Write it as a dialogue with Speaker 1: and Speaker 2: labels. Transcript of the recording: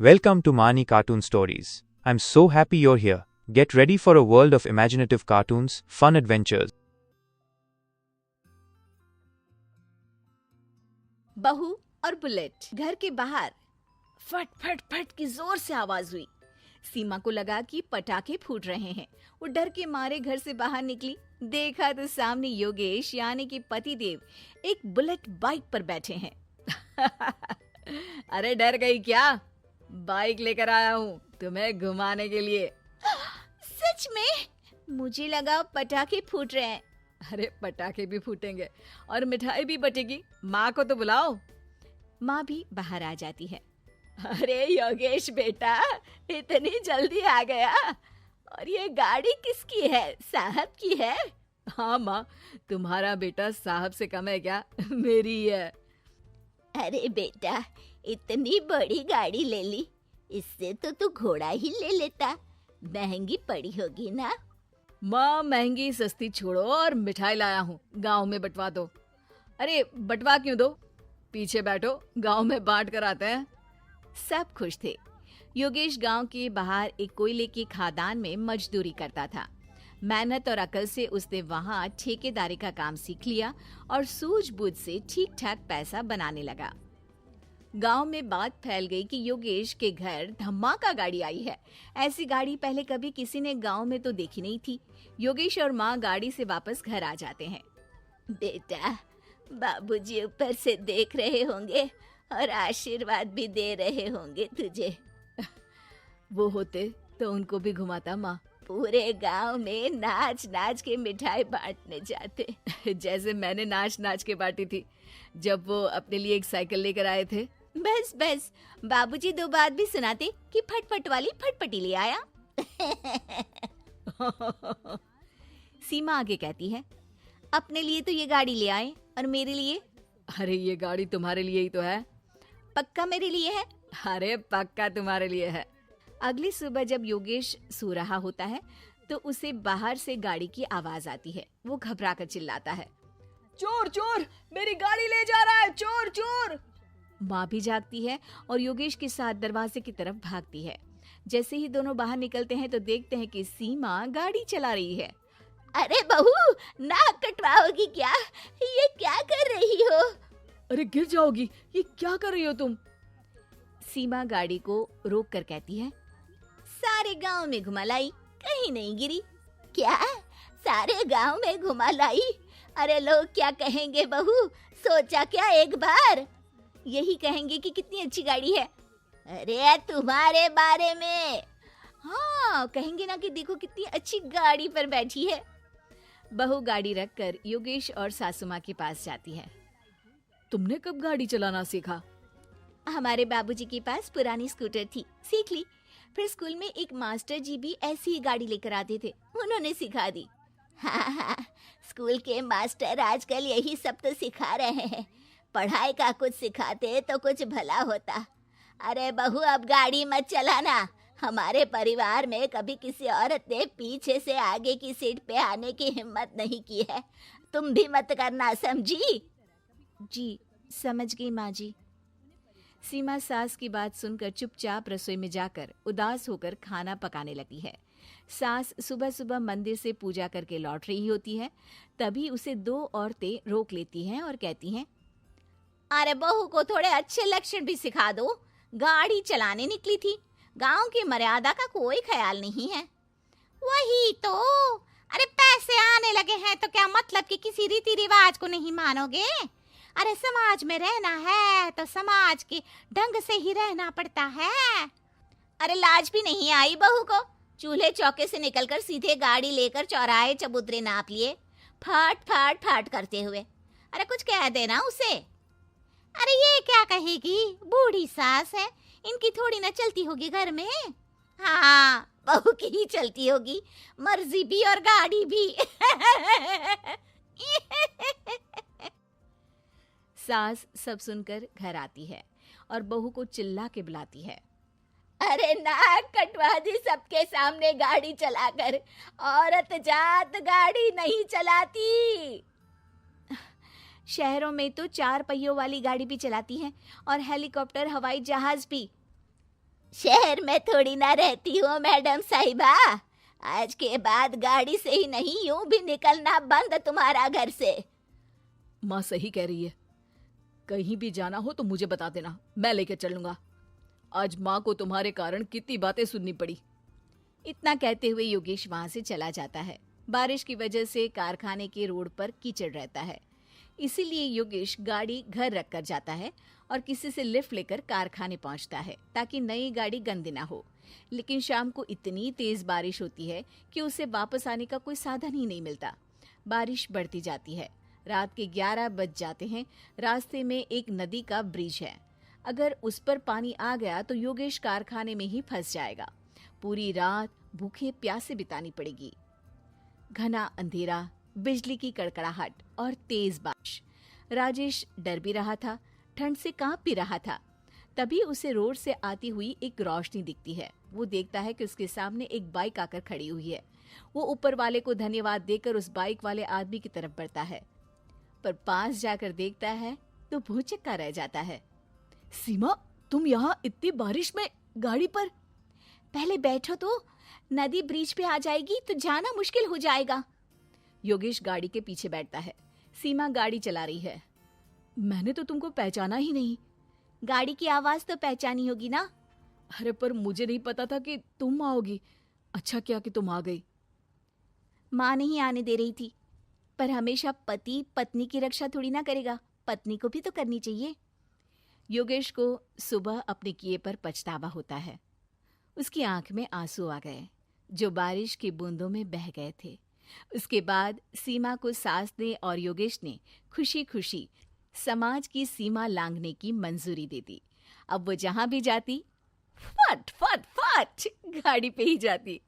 Speaker 1: Welcome to Mani Cartoon Stories. I'm so happy you're here. Get ready for a world of imaginative cartoons, fun adventures.
Speaker 2: बहू और bullet. घर के बाहर फट फट फट की जोर से आवाज हुई। सीमा को लगा कि पटाखे फूट रहे हैं। वो डर के मारे घर से बाहर निकली। देखा तो सामने योगेश यानी कि पतिदेव एक बुलेट बाइक पर बैठे हैं। अरे डर गई क्या? बाइक लेकर आया हूँ तुम्हें घुमाने के लिए। सच में? मुझे लगा पटाखे फूट रहे हैं। अरे पटाखे भी फूटेंगे और मिठाई भी बटेगी। माँ को तो बुलाओ। माँ भी बाहर आ जाती है। अरे योगेश बेटा, इतनी जल्दी आ गया? और ये गाड़ी किसकी है? साहब की है? हाँ माँ, तुम्हारा बेटा साहब से कम है क्या? मेरी है। अरे बेटा, इतनी बड़ी गाड़ी ले ली, इससे तो तू घोड़ा ही ले लेता। महंगी पड़ी होगी ना? माँ महंगी सस्ती छोड़ो और मिठाई लाया हूँ, गांव में बंटवा दो। अरे बंटवा क्यों दो? पीछे बैठो, गांव में बांट कर आते हैं। सब खुश थे। योगेश गांव के बाहर एक कोयले की खदान में मजदूरी करता था। मेहनत और अकल से उसने वहां ठेकेदारी का काम सीख लिया और सूझबूझ से ठीक ठाक पैसा बनाने लगा। गांव में बात फैल गई कि योगेश के घर धमाका गाड़ी आई है। ऐसी गाड़ी पहले कभी किसी ने गांव में तो देखी नहीं थी। योगेश और माँ गाड़ी से वापस घर आ जाते हैं। बेटा, बाबूजी ऊपर से देख रहे होंगे और आशीर्वाद भी दे रहे होंगे तुझे। वो होते तो उनको भी घुमाता माँ। पूरे गांव में नाच नाच के मिठाई बांटने जाते। जैसे मैंने नाच नाच के बांटी थी जब वो अपने लिए एक साइकिल लेकर आए थे। बस बस, बाबूजी दो बात भी सुनाते कि फटफट वाली फटफटी ले आया। सीमा आगे कहती है, अपने लिए तो ये गाड़ी ले आए और मेरे लिए? अरे ये गाड़ी तुम्हारे लिए ही तो है। पक्का मेरे लिए है? अरे पक्का तुम्हारे लिए है। अगली सुबह जब योगेश सो रहा होता है तो उसे बाहर से गाड़ी की आवाज आती है। वो घबरा कर चिल्लाता है, चोर चोर, मेरी गाड़ी ले जा रहा है, चोर चोर। माँ भी जागती है और योगेश के साथ दरवाजे की तरफ भागती है। जैसे ही दोनों बाहर निकलते हैं तो देखते हैं कि सीमा गाड़ी चला रही है। अरे बहू, नाक कटवाओगी क्या? ये क्या कर रही हो? अरे गिर जाओगी, ये क्या कर रही हो तुम? सीमा गाड़ी को रोक कर कहती है, सारे गांव में घुमा लाई, कहीं नहीं गिरी। क्या? सारे गांव में घुमा लाई? अरे लोग क्या कहेंगे बहू? सोचा क्या एक बार? यही कहेंगे कि कितनी अच्छी गाड़ी है। अरे तुम्हारे बारे में। हाँ, कहेंगे ना कि देखो कितनी अच्छी गाड़ी पर बैठी है। बहू गाड़ी रखकर योगेश और सासू माँ के पास जाती है। तुमने कब गाड़ी चलाना सीखा? हमारे बाबूजी के पास पुरानी स्कूटर थी, सीख ली। फिर स्कूल में एक मास्टर जी भी ऐसी ही गाड़ी लेकर आते थे, उन्होंने सिखा दी। हाँ, स्कूल के मास्टर आजकल यही सब तो सिखा रहे हैं। पढ़ाई का कुछ सिखाते तो कुछ भला होता। अरे बहू, अब गाड़ी मत चलाना। हमारे परिवार में कभी किसी औरत ने पीछे से आगे की सीट पे आने की हिम्मत नहीं की है। तुम भी मत करना, समझी? जी समझ गई माँ जी। सीमा सास की बात सुनकर चुपचाप रसोई में जाकर उदास होकर खाना पकाने लगी है। सास सुबह सुबह मंदिर से पूजा करके लौट रही होती है। तभी उसे दो औरतें रोक लेती हैं और कहती हैं, अरे बहू को थोड़े अच्छे लक्षण भी सिखा दो। गाड़ी चलाने निकली थी, गांव की मर्यादा का कोई ख्याल नहीं है। वही तो। अरे पैसे आने लगे हैं तो क्या मतलब कि किसी रीति रिवाज को नहीं मानोगे? अरे समाज में रहना है तो समाज के ढंग से ही रहना पड़ता है। अरे लाज भी नहीं आई बहू को? चूल्हे चौके से निकलकर सीधे गाड़ी लेकर चौराहे चबूतरे नाप लिए, फट फट फट करते हुए। अरे कुछ कह देना उसे। अरे ये क्या कहेगी? बूढ़ी सास है, इनकी थोड़ी ना चलती होगी घर में। हाँ, बहू की ही चलती होगी, मर्जी भी और गाड़ी भी। सास सब सुनकर घर आती है और बहू को चिल्ला के बुलाती है, अरे नाक कटवा दी सबके सामने गाड़ी चलाकर। औरत जात गाड़ी नहीं चलाती। शहरों में तो 4 पहियों वाली गाड़ी भी चलाती हैं और हेलीकॉप्टर, हवाई जहाज भी। शहर में थोड़ी ना रहती हूँ मैडम साहिबा। आज के बाद गाड़ी से ही नहीं, यूं भी निकलना बंद तुम्हारा घर से।
Speaker 3: माँ सही कह रही है, कहीं भी जाना हो तो मुझे बता देना, मैं लेकर चलूंगा। आज माँ को तुम्हारे कारण कितनी बातें सुननी पड़ी।
Speaker 2: इतना कहते हुए योगेश वहां से चला जाता है। बारिश की वजह से कारखाने के रोड पर कीचड़ रहता है, इसीलिए योगेश गाड़ी घर रख कर जाता है और किसी से लिफ्ट लेकर कारखाने पहुंचता है ताकि नई गाड़ी गंदी ना हो। लेकिन शाम को इतनी तेज बारिश होती है कि उसे वापस आने का कोई साधन ही नहीं मिलता। बारिश बढ़ती जाती है, रात के 11 बज जाते हैं। रास्ते में एक नदी का ब्रिज है, अगर उस पर पानी आ गया तो योगेश कारखाने में ही फंस जाएगा। पूरी रात भूखे प्यासे बितानी पड़ेगी। घना अंधेरा, बिजली की कड़कड़ाहट और तेज बारिश। राजेश डर भी रहा था, ठंड से कांप भी रहा था। तभी उसे रोड से आती हुई एक रोशनी दिखती है। वो देखता है कि उसके सामने एक बाइक आकर खड़ी हुई है। वो ऊपर वाले को धन्यवाद देकर उस बाइक वाले आदमी की तरफ बढ़ता है, पर पास जाकर देखता है तो भौचक्का रह जाता है।
Speaker 3: सीमा, तुम यहाँ इतनी बारिश में गाड़ी पर?
Speaker 2: पहले बैठो तो, नदी ब्रिज पे आ जाएगी तो जाना मुश्किल हो जाएगा।
Speaker 3: योगेश गाड़ी के पीछे बैठता है। सीमा गाड़ी चला रही है। मैंने तो तुमको पहचाना ही नहीं।
Speaker 2: गाड़ी की आवाज तो पहचानी होगी ना।
Speaker 3: अरे पर मुझे नहीं पता था कि तुम आओगी। अच्छा किया कि तुम आ गई।
Speaker 2: माँ नहीं आने दे रही थी, पर हमेशा पति पत्नी की रक्षा थोड़ी ना करेगा, पत्नी को भी तो करनी चाहिए।
Speaker 3: योगेश को सुबह अपने किए पर पछतावा होता है।
Speaker 2: उसकी आंख में आंसू आ गए जो बारिश की बूंदों में बह गए थे। उसके बाद सीमा को सास ने और योगेश ने खुशी खुशी समाज की सीमा लांघने की मंजूरी दे दी। अब वो जहां भी जाती फट फट फट गाड़ी पे ही जाती।